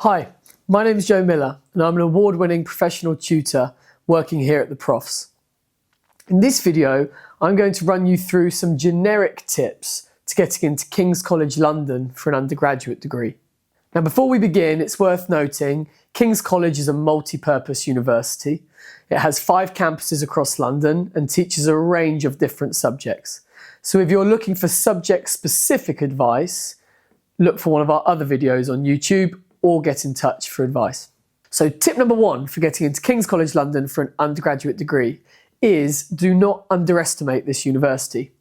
Hi, my name is Joe Miller and I'm an award-winning professional tutor working here at the Profs. In this video, I'm going to run you through some generic tips to getting into King's College London for an undergraduate degree. Now, before we begin, it's worth noting King's College is a multi-purpose university. It has 5 campuses across London and teaches a range of different subjects. So if you're looking for subject-specific advice, look for one of our other videos on YouTube or get in touch for advice. So tip number 1 for getting into King's College London for an undergraduate degree is do not underestimate this university.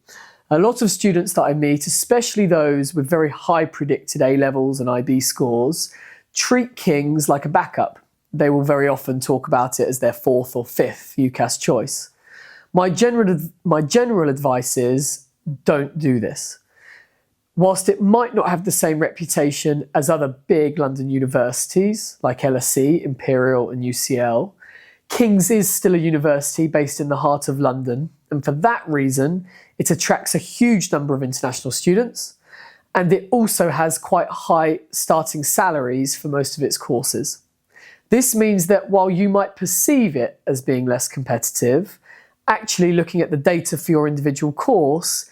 A lot of students that I meet, especially those with very high predicted A-levels and IB scores, treat King's like a backup. They will very often talk about it as their 4th or 5th UCAS choice. My general advice is don't do this. Whilst it might not have the same reputation as other big London universities like LSE, Imperial and UCL, King's is still a university based in the heart of London, and for that reason it attracts a huge number of international students, and it also has quite high starting salaries for most of its courses. This means that while you might perceive it as being less competitive, actually looking at the data for your individual course,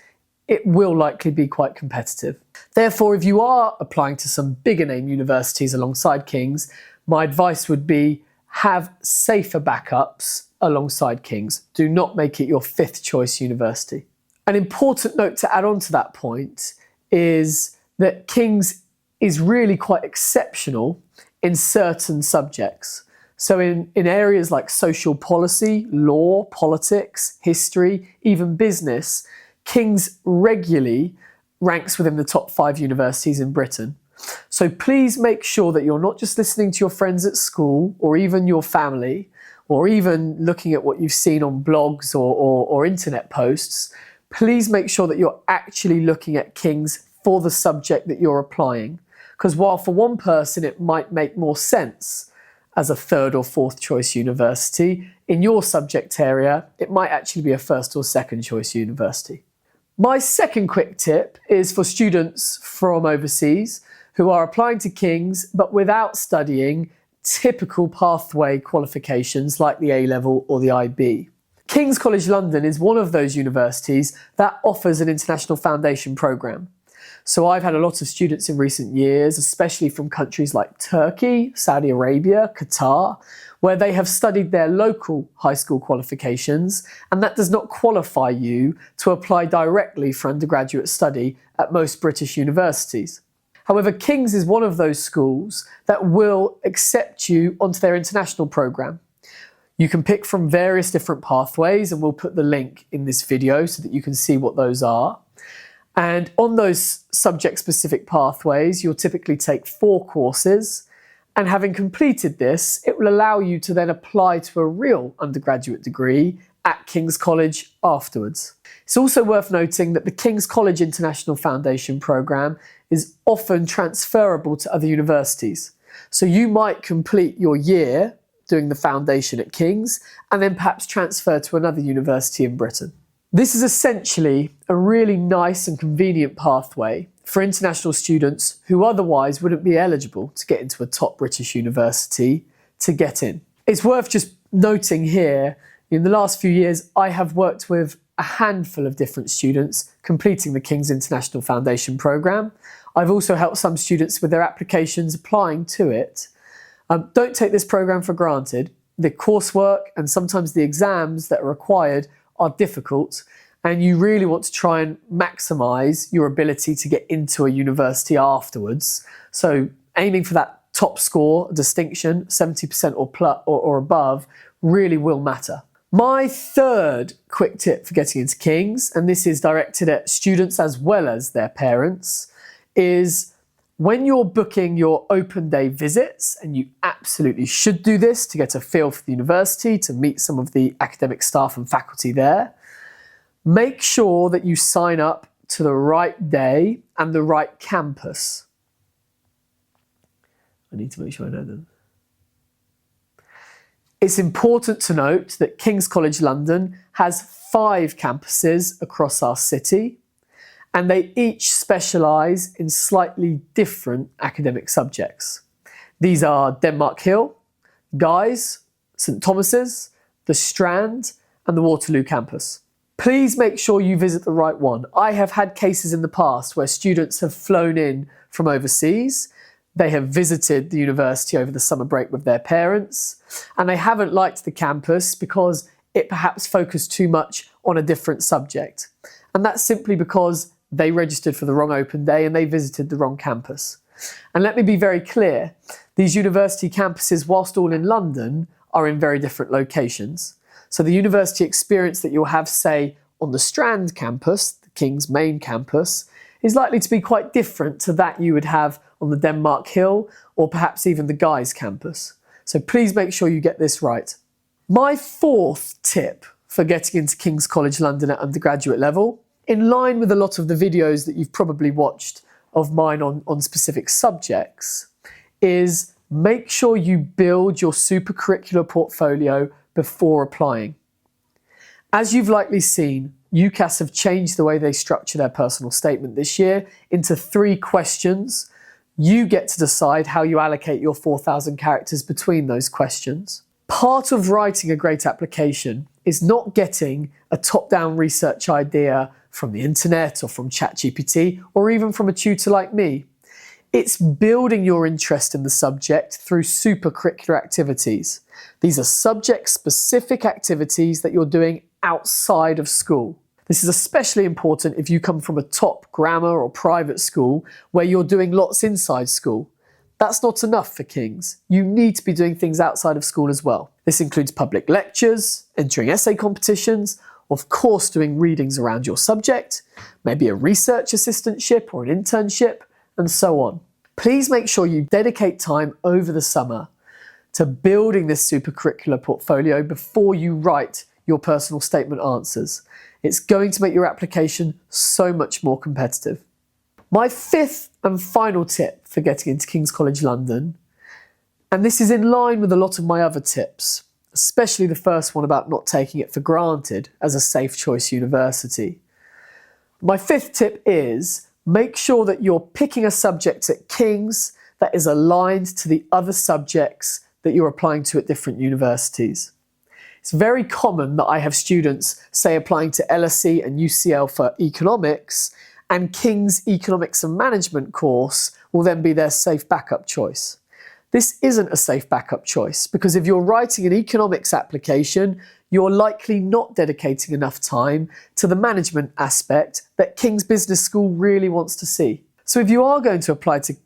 it will likely be quite competitive. Therefore, if you are applying to some bigger name universities alongside King's, my advice would be have safer backups alongside King's. Do not make it your 5th choice university. An important note to add on to that point is that King's is really quite exceptional in certain subjects. So in areas like social policy, law, politics, history, even business, King's regularly ranks within the top 5 universities in Britain. So please make sure that you're not just listening to your friends at school or even your family or even looking at what you've seen on blogs or internet posts. Please make sure that you're actually looking at King's for the subject that you're applying. Because while for one person it might make more sense as a 3rd or 4th choice university, in your subject area it might actually be a 1st or 2nd choice university. My second quick tip is for students from overseas who are applying to King's but without studying typical pathway qualifications like the A-level or the IB. King's College London is one of those universities that offers an international foundation programme. So I've had a lot of students in recent years, especially from countries like Turkey, Saudi Arabia, Qatar, where they have studied their local high school qualifications, and that does not qualify you to apply directly for undergraduate study at most British universities. However, King's is one of those schools that will accept you onto their international programme. You can pick from various different pathways, and we'll put the link in this video so that you can see what those are. And on those subject-specific pathways, you'll typically take 4 courses, and having completed this, it will allow you to then apply to a real undergraduate degree at King's College afterwards. It's also worth noting that the King's College International Foundation programme is often transferable to other universities. So you might complete your year doing the foundation at King's and then perhaps transfer to another university in Britain. This is essentially a really nice and convenient pathway for international students who otherwise wouldn't be eligible to get into a top British university to get in. It's worth just noting here, in the last few years, I have worked with a handful of different students completing the King's International Foundation programme. I've also helped some students with their applications applying to it. Don't take this programme for granted. The coursework and sometimes the exams that are required are difficult, and you really want to try and maximise your ability to get into a university afterwards. So aiming for that top score, distinction, 70% or above, really will matter. My third quick tip for getting into King's, and this is directed at students as well as their parents, is when you're booking your open day visits, and you absolutely should do this to get a feel for the university, to meet some of the academic staff and faculty there, make sure that you sign up to the right day and the right campus. I need to make sure I know them. It's important to note that King's College London has 5 campuses across our city, and they each specialise in slightly different academic subjects. These are Denmark Hill, Guy's, St Thomas's, the Strand and the Waterloo campus. Please make sure you visit the right one. I have had cases in the past where students have flown in from overseas, they have visited the university over the summer break with their parents, and they haven't liked the campus because it perhaps focused too much on a different subject. And that's simply because they registered for the wrong open day and they visited the wrong campus. And let me be very clear, these university campuses, whilst all in London, are in very different locations. So the university experience that you'll have, say, on the Strand campus, the King's main campus, is likely to be quite different to that you would have on the Denmark Hill or perhaps even the Guy's campus. So please make sure you get this right. My fourth tip for getting into King's College London at undergraduate level, in line with a lot of the videos that you've probably watched of mine on specific subjects, is make sure you build your super-curricular portfolio before applying. As you've likely seen, UCAS have changed the way they structure their personal statement this year into 3 questions. You get to decide how you allocate your 4,000 characters between those questions. Part of writing a great application is not getting a top-down research idea from the internet or from ChatGPT or even from a tutor like me. It's building your interest in the subject through super-curricular activities. These are subject-specific activities that you're doing outside of school. This is especially important if you come from a top grammar or private school where you're doing lots inside school. That's not enough for King's. You need to be doing things outside of school as well. This includes public lectures, entering essay competitions, of course doing readings around your subject, maybe a research assistantship or an internship, and so on. Please make sure you dedicate time over the summer to building this super-curricular portfolio before you write your personal statement answers. It's going to make your application so much more competitive. My fifth and final tip for getting into King's College London, and this is in line with a lot of my other tips, especially the first one about not taking it for granted as a safe choice university. My fifth tip is make sure that you're picking a subject at King's that is aligned to the other subjects that you're applying to at different universities. It's very common that I have students, say, applying to LSE and UCL for economics, and King's Economics and Management course will then be their safe backup choice. This isn't a safe backup choice because if you're writing an economics application, you're likely not dedicating enough time to the management aspect that King's Business School really wants to see. So if you are going to apply to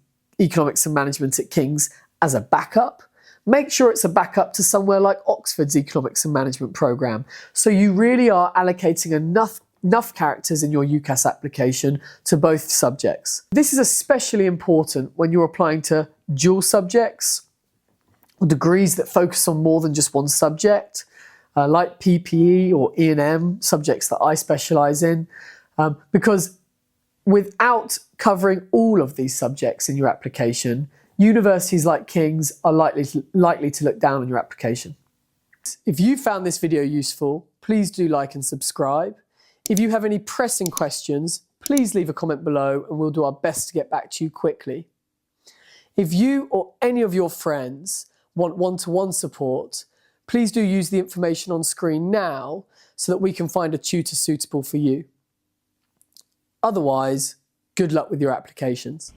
economics and management at King's as a backup, make sure it's a backup to somewhere like Oxford's Economics and Management programme, so you really are allocating enough characters in your UCAS application to both subjects. This is especially important when you're applying to dual subjects, or degrees that focus on more than just one subject, like PPE or E&M, subjects that I specialise in, because without covering all of these subjects in your application, universities like King's are likely to look down on your application. If you found this video useful, please do like and subscribe. If you have any pressing questions, please leave a comment below and we'll do our best to get back to you quickly. If you or any of your friends want one-to-one support, please do use the information on screen now so that we can find a tutor suitable for you. Otherwise, good luck with your applications.